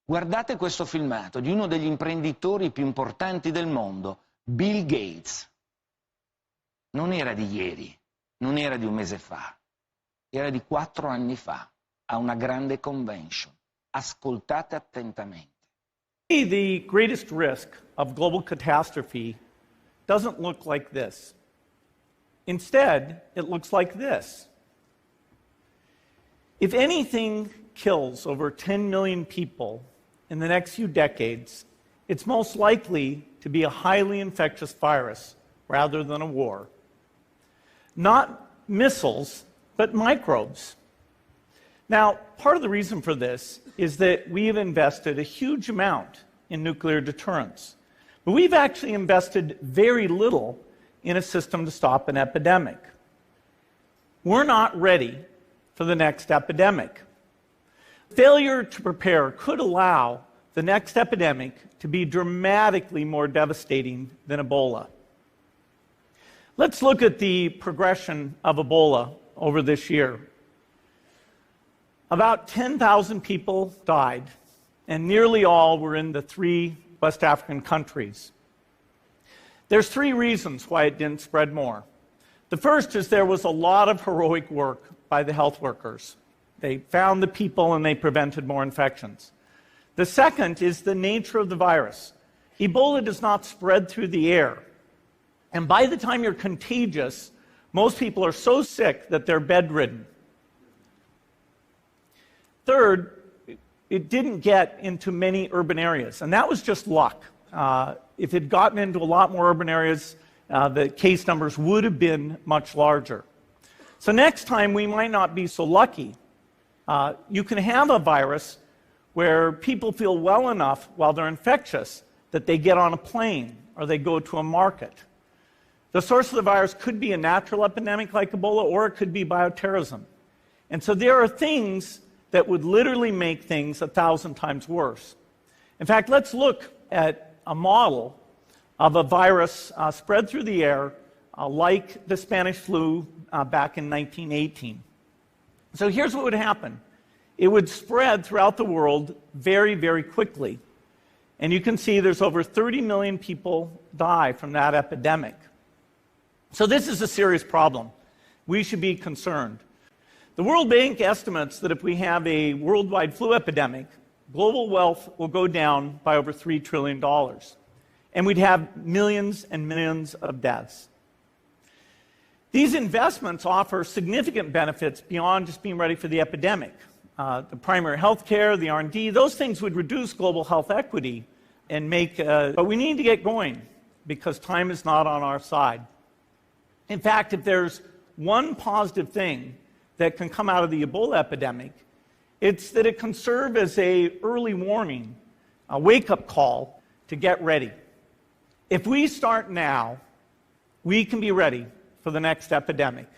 Guardate questo filmato di uno degli imprenditori più importanti del mondo, Bill Gates. Non era di ieri, non era di un mese fa, era di 4 anni fa, a una grande convention. Ascoltate attentamente. The greatest risk of global catastrophe doesn't look like this. Instead, it looks like this. If anything kills over 10 million people in the next few decades, it's most likely to be a highly infectious virus rather than a war. Not missiles, but microbes. Now, part of the reason for this is that we have invested a huge amount in nuclear deterrence. But we've actually invested very little in a system to stop an epidemic. We're not ready for the next epidemic. Failure to prepare could allow the next epidemic to be dramatically more devastating than Ebola. Let's look at the progression of Ebola over this year. About 10,000 people died, and nearly all were in the 3 West African countries. There's 3 reasons why it didn't spread more. The first is there was a lot of heroic work by the health workers. They found the people and they prevented more infections. The second is the nature of the virus. Ebola does not spread through the air. And by the time you're contagious, most people are so sick that they're bedridden. Third, it didn't get into many urban areas, and that was just luck. If it had gotten into a lot more urban areas, the case numbers would have been much larger. So next time, we might not be so lucky. You can have a virus where people feel well enough while they're infectious that they get on a plane or they go to a market. The source of the virus could be a natural epidemic like Ebola, or it could be bioterrorism. And so there are things that would literally make things 1,000 times worse. In fact, let's look at a model of a virus spread through the air like the Spanish flu back in 1918. So here's what would happen. It would spread throughout the world very, very quickly. And you can see there's over 30 million people die from that epidemic. So this is a serious problem. We should be concerned. The World Bank estimates that if we have a worldwide flu epidemic, global wealth will go down by over $3 trillion. And we'd have millions and millions of deaths. These investments offer significant benefits beyond just being ready for the epidemic. The primary health care, the R&D, those things would reduce global health equity and make... but we need to get going because time is not on our side. In fact, if there's one positive thing that can come out of the Ebola epidemic, it's that it can serve as an early warning, a wake-up call to get ready. If we start now, we can be ready for the next epidemic.